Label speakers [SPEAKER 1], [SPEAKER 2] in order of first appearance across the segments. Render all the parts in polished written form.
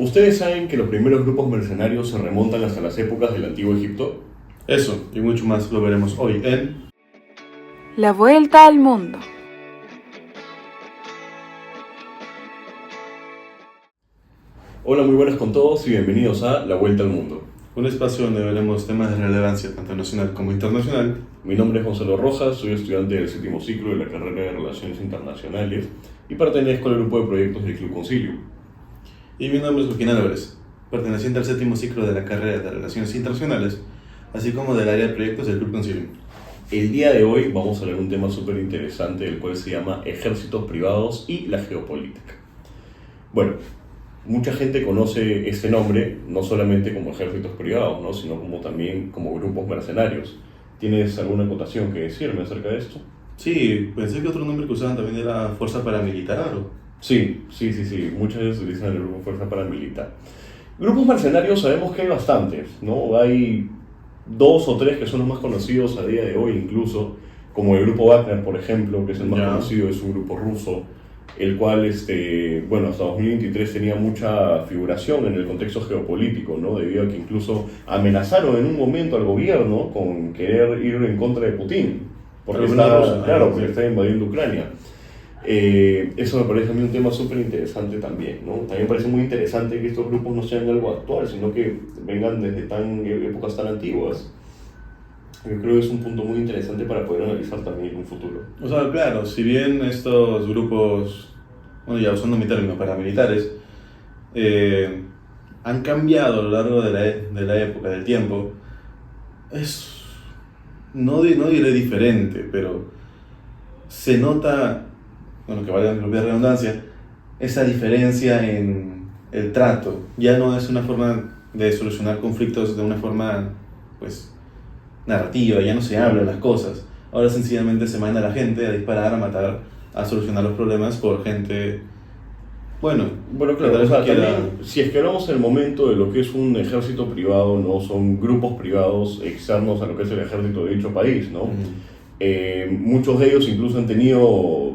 [SPEAKER 1] ¿Ustedes saben que los primeros grupos mercenarios se remontan hasta las épocas del Antiguo Egipto?
[SPEAKER 2] Eso y mucho más lo veremos hoy en
[SPEAKER 3] La vuelta al mundo.
[SPEAKER 1] Hola, muy buenas con todos y bienvenidos a La Vuelta al Mundo.
[SPEAKER 2] un espacio donde veremos temas de relevancia tanto nacional como internacional.
[SPEAKER 1] Mi nombre es Gonzalo Rojas, soy estudiante del séptimo ciclo de la carrera de Relaciones Internacionales y pertenezco al grupo de proyectos del Club Concilio.
[SPEAKER 2] Y mi nombre es Joaquín Álvarez, perteneciente al séptimo ciclo de la carrera de Relaciones Internacionales, así como del área de proyectos del Club Concilio.
[SPEAKER 1] El día de hoy vamos a hablar de un tema súper interesante, el cual se llama ejércitos privados y la geopolítica. Bueno, mucha gente conoce este nombre no solamente como ejércitos privados, ¿no? Sino como también como grupos mercenarios. ¿Tienes alguna acotación que decirme acerca de esto?
[SPEAKER 2] Sí, pensé que otro nombre que usaban también era fuerza paramilitar.
[SPEAKER 1] Sí. Muchas veces utilizan el grupo Fuerza Paramilitar. Grupos mercenarios sabemos que hay bastantes, ¿no? Hay 2 o 3 que son los más conocidos a día de hoy incluso, como el grupo Wagner, por ejemplo, que es el más conocido, es un grupo ruso, el cual, hasta 2023 tenía mucha figuración en el contexto geopolítico, ¿no? Debido a que incluso amenazaron en un momento al gobierno con querer ir en contra de Putin, porque porque está invadiendo Ucrania. Eso me parece a mí un tema súper interesante también, ¿no? También me parece muy interesante que estos grupos no sean algo actual, sino que vengan desde épocas tan antiguas. Yo creo que es un punto muy interesante para poder analizar también en un futuro.
[SPEAKER 2] O sea, claro, si bien estos grupos, bueno, ya usando mi término, paramilitares, han cambiado a lo largo de la época, del tiempo, no diré diferente, pero se nota, bueno, que vaya la propia redundancia, esa diferencia en el trato. Ya no es una forma de solucionar conflictos de una forma, pues, narrativa, ya no se habla las cosas. Ahora sencillamente se manda a la gente a disparar, a matar, a solucionar los problemas por gente,
[SPEAKER 1] claro, también, si es que hablamos en el momento de lo que es un ejército privado, ¿no? Son grupos privados externos a lo que es el ejército de dicho país, ¿no? Muchos de ellos incluso han tenido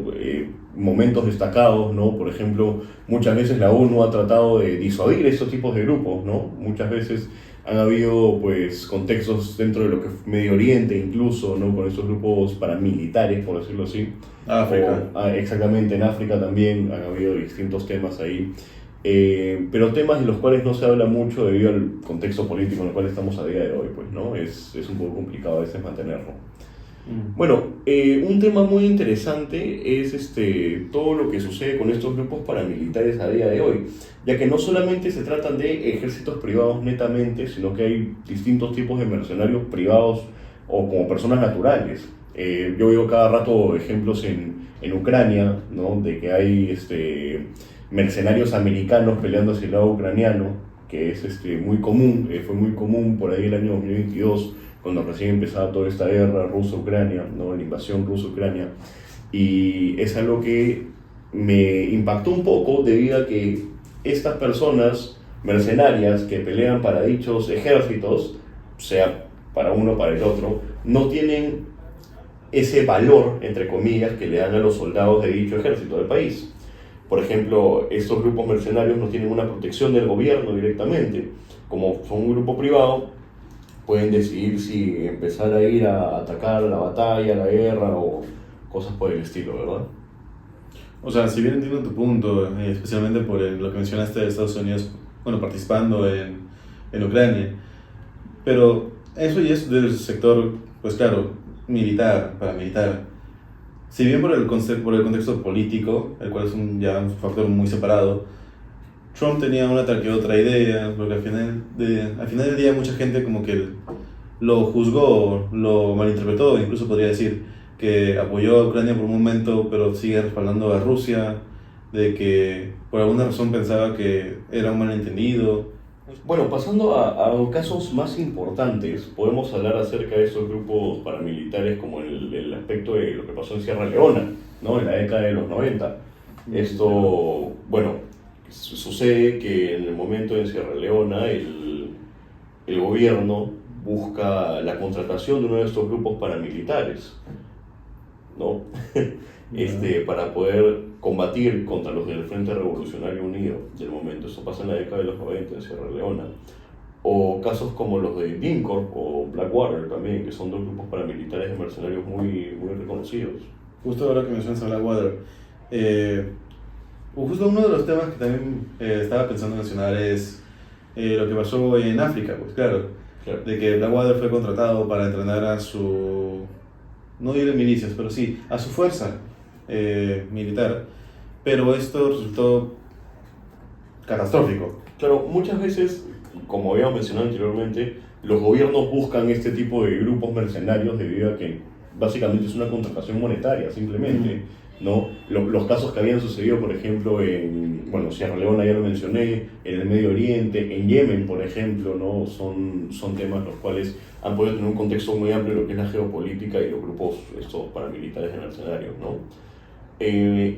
[SPEAKER 1] momentos destacados, ¿no? Por ejemplo, muchas veces la ONU ha tratado de disuadir estos tipos de grupos, ¿no? Muchas veces han habido, pues, contextos dentro de lo que es Medio Oriente incluso, ¿no? Con estos grupos paramilitares, por decirlo así.
[SPEAKER 2] África.
[SPEAKER 1] Exactamente, en África también han habido distintos temas ahí. Pero temas de los cuales no se habla mucho debido al contexto político en el cual estamos a día de hoy, pues, ¿no? Es un poco complicado a veces mantenerlo. Bueno, un tema muy interesante es todo lo que sucede con estos grupos paramilitares a día de hoy, ya que no solamente se tratan de ejércitos privados netamente, sino que hay distintos tipos de mercenarios privados o como personas naturales. Yo veo cada rato ejemplos en Ucrania, ¿no? De que hay mercenarios americanos peleando hacia el lado ucraniano, que es muy común, fue muy común por ahí el año 2022, cuando recién empezaba toda esta guerra Rusia-Ucrania, ¿no? La invasión Rusia-Ucrania, y es algo que me impactó un poco debido a que estas personas mercenarias que pelean para dichos ejércitos, sea para uno o para el otro, no tienen ese valor, entre comillas, que le dan a los soldados de dicho ejército del país. Por ejemplo, estos grupos mercenarios no tienen una protección del gobierno directamente. Como son un grupo privado, pueden decidir si empezar a ir a atacar la batalla, la guerra o cosas por el estilo, ¿verdad?
[SPEAKER 2] O sea, si bien entiendo tu punto, especialmente por lo que mencionaste de Estados Unidos, bueno, participando en Ucrania, pero eso ya es del sector, pues claro, militar, paramilitar. Si bien por el contexto político, el cual es ya un factor muy separado, Trump tenía una tal que otra idea, porque al final del día mucha gente como que lo juzgó, lo malinterpretó, incluso podría decir que apoyó a Ucrania por un momento, pero sigue respaldando a Rusia, de que por alguna razón pensaba que era un malentendido.
[SPEAKER 1] Bueno, pasando a casos más importantes, podemos hablar acerca de esos grupos paramilitares como el aspecto de lo que pasó en Sierra Leona, ¿no? En la década de los 90. Esto, sucede que en el momento de Sierra Leona el gobierno busca la contratación de uno de estos grupos paramilitares. ¿no? Para poder combatir contra los del Frente Revolucionario Unido del momento. Eso pasa en la década de los 90 en Sierra Leona. O casos como los de DynCorp o Blackwater también, que son dos grupos paramilitares de mercenarios muy, muy reconocidos.
[SPEAKER 2] Justo ahora que mencionas a Blackwater, justo uno de los temas que también estaba pensando mencionar es lo que pasó en África, pues claro, de que Blackwater fue contratado para entrenar a su, no diré milicias, pero sí, a su fuerza militar, pero esto resultó catastrófico.
[SPEAKER 1] Claro, muchas veces, como habíamos mencionado anteriormente, los gobiernos buscan este tipo de grupos mercenarios debido a que básicamente es una contratación monetaria, simplemente, ¿no? Los casos que habían sucedido, por ejemplo, en Sierra Leona, ya lo mencioné, en el Medio Oriente, en Yemen, por ejemplo, ¿no? Son temas los cuales han podido tener un contexto muy amplio de lo que es la geopolítica y los grupos estos paramilitares de mercenarios, ¿no?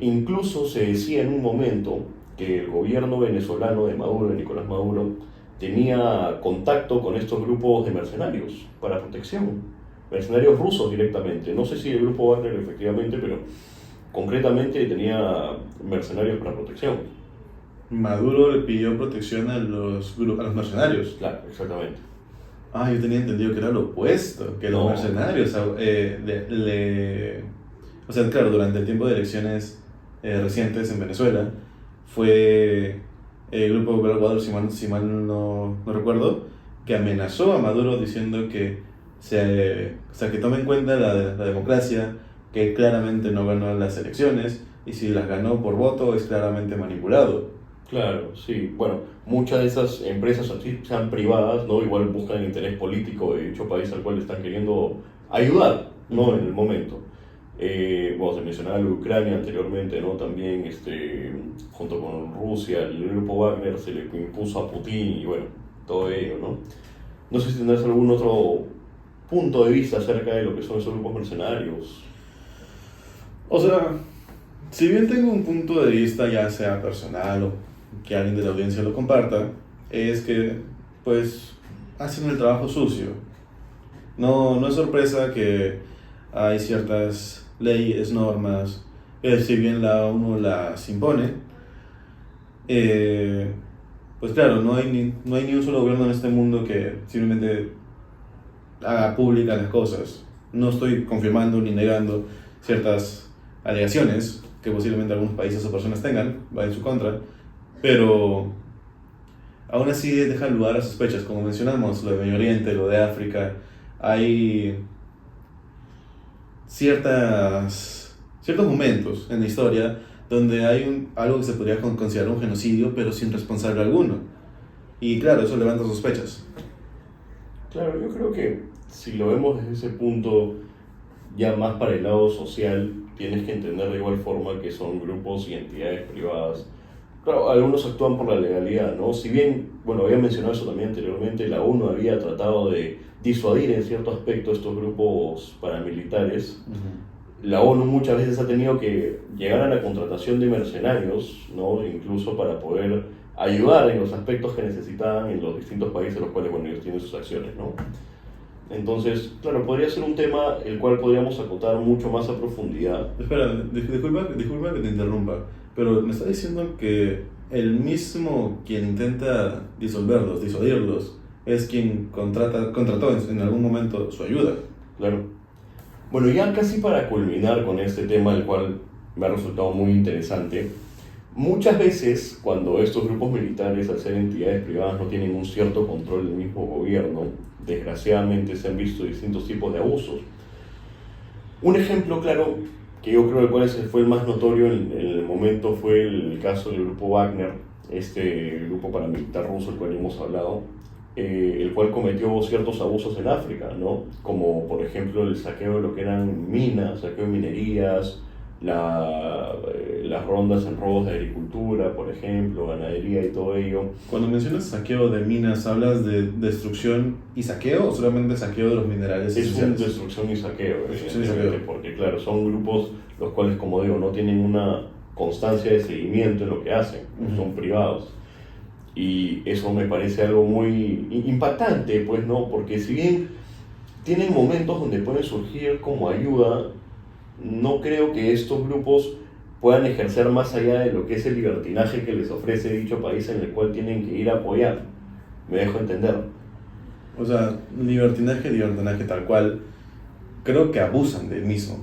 [SPEAKER 1] Incluso se decía en un momento que el gobierno venezolano de Maduro, de Nicolás Maduro, tenía contacto con estos grupos de mercenarios para protección, mercenarios rusos directamente. No sé si el grupo Wagner efectivamente, pero concretamente tenía mercenarios para protección.
[SPEAKER 2] Maduro le pidió protección a los mercenarios.
[SPEAKER 1] Claro, exactamente.
[SPEAKER 2] Ah, yo tenía entendido que era lo opuesto, que los mercenarios o sea, claro, durante el tiempo de elecciones recientes en Venezuela, fue el grupo Blackwater, si mal no recuerdo, que amenazó a Maduro diciendo que que tome en cuenta la democracia, que claramente no ganó las elecciones, y si las ganó por voto es claramente manipulado.
[SPEAKER 1] Claro, sí. Bueno, muchas de esas empresas, así sean privadas, ¿no? Igual buscan el interés político de dicho país al cual están queriendo ayudar, ¿no? En el momento. Se mencionaba Ucrania anteriormente, ¿no? También, junto con Rusia, el grupo Wagner se le impuso a Putin y bueno, todo ello, ¿no? No sé si tendrás algún otro punto de vista acerca de lo que son esos grupos mercenarios.
[SPEAKER 2] O sea, si bien tengo un punto de vista, ya sea personal o que alguien de la audiencia lo comparta, es que, pues, hacen el trabajo sucio. No es sorpresa que hay ciertas leyes, normas, que si bien la ONU las impone, pues claro, no hay ni un solo gobierno en este mundo que simplemente haga públicas las cosas. No estoy confirmando ni negando ciertas alegaciones que posiblemente algunos países o personas tengan, va en su contra, pero aún así deja lugar a sospechas, como mencionamos, lo de Medio Oriente, lo de África. Hay ciertos momentos en la historia donde hay algo que se podría considerar un genocidio, pero sin responsable alguno. Y claro, eso levanta sospechas.
[SPEAKER 1] Claro, yo creo que si lo vemos desde ese punto, ya más para el lado social, tienes que entender de igual forma que son grupos y entidades privadas. Claro, algunos actúan por la legalidad, ¿no? Si bien, había mencionado eso también anteriormente, la ONU había tratado de disuadir en cierto aspecto estos grupos paramilitares. La ONU muchas veces ha tenido que llegar a la contratación de mercenarios, ¿no? Incluso para poder ayudar en los aspectos que necesitaban en los distintos países en los cuales ellos tienen sus acciones, ¿no? Entonces, claro, podría ser un tema el cual podríamos acotar mucho más a profundidad.
[SPEAKER 2] Espera, disculpa que te interrumpa, pero me está diciendo que el mismo quien intenta disuadirlos, es quien contrató en algún momento su ayuda.
[SPEAKER 1] Claro. Bueno, ya casi para culminar con este tema, el cual me ha resultado muy interesante, muchas veces cuando estos grupos militares, al ser entidades privadas, no tienen un cierto control del mismo gobierno, desgraciadamente se han visto distintos tipos de abusos. Un ejemplo claro, que yo creo el cual fue el más notorio en el momento, fue el caso del grupo Wagner, este grupo paramilitar ruso del cual hemos hablado, el cual cometió ciertos abusos en África, ¿no? Como por ejemplo el saqueo de lo que eran minas, saqueo de minerías, las rondas en robos de agricultura, por ejemplo, ganadería y todo ello.
[SPEAKER 2] Cuando mencionas saqueo de minas, ¿hablas de destrucción y saqueo o solamente saqueo de los minerales
[SPEAKER 1] esenciales? Es destrucción y saqueo, evidentemente, porque claro, son grupos los cuales, como digo, no tienen una constancia de seguimiento en lo que hacen, son privados. Y eso me parece algo muy impactante, pues, ¿no? Porque si bien tienen momentos donde pueden surgir como ayuda, no creo que estos grupos puedan ejercer más allá de lo que es el libertinaje que les ofrece dicho país en el cual tienen que ir a apoyar. Me dejo entender.
[SPEAKER 2] O sea, libertinaje tal cual, creo que abusan del mismo.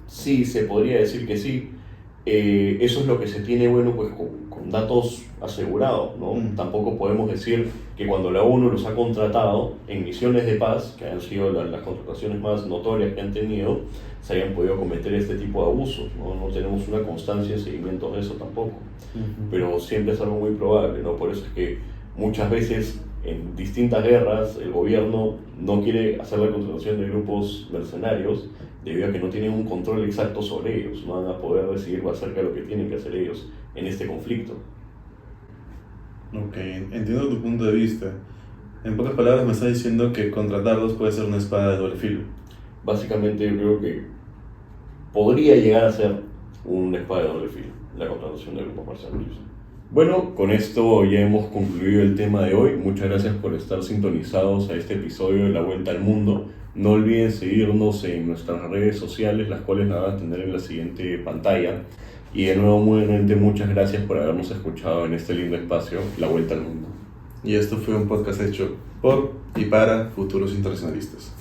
[SPEAKER 1] Sí, se podría decir que sí. Eso es lo que se tiene, bueno, pues con datos asegurados, ¿no? Tampoco podemos decir que cuando la ONU los ha contratado en misiones de paz, que han sido las contrataciones más notorias que han tenido, se hayan podido cometer este tipo de abusos, ¿no? No tenemos una constancia de seguimiento de eso tampoco. Pero siempre es algo muy probable, ¿no? Por eso es que muchas veces en distintas guerras el gobierno no quiere hacer la contratación de grupos mercenarios debido a que no tienen un control exacto sobre ellos, no van a poder decidir acerca de lo que tienen que hacer ellos en este conflicto.
[SPEAKER 2] Ok, entiendo tu punto de vista. En pocas palabras me estás diciendo que contratarlos puede ser una espada de doble filo.
[SPEAKER 1] Básicamente yo creo que podría llegar a ser una espada de doble filo la contratación de grupos mercenarios. Bueno, con esto ya hemos concluido el tema de hoy. Muchas gracias por estar sintonizados a este episodio de La Vuelta al Mundo. No olviden seguirnos en nuestras redes sociales, las cuales la van a tener en la siguiente pantalla. Y de nuevo, nuevamente, muchas gracias por habernos escuchado en este lindo espacio, La Vuelta al Mundo.
[SPEAKER 2] Y esto fue un podcast hecho por y para futuros internacionalistas.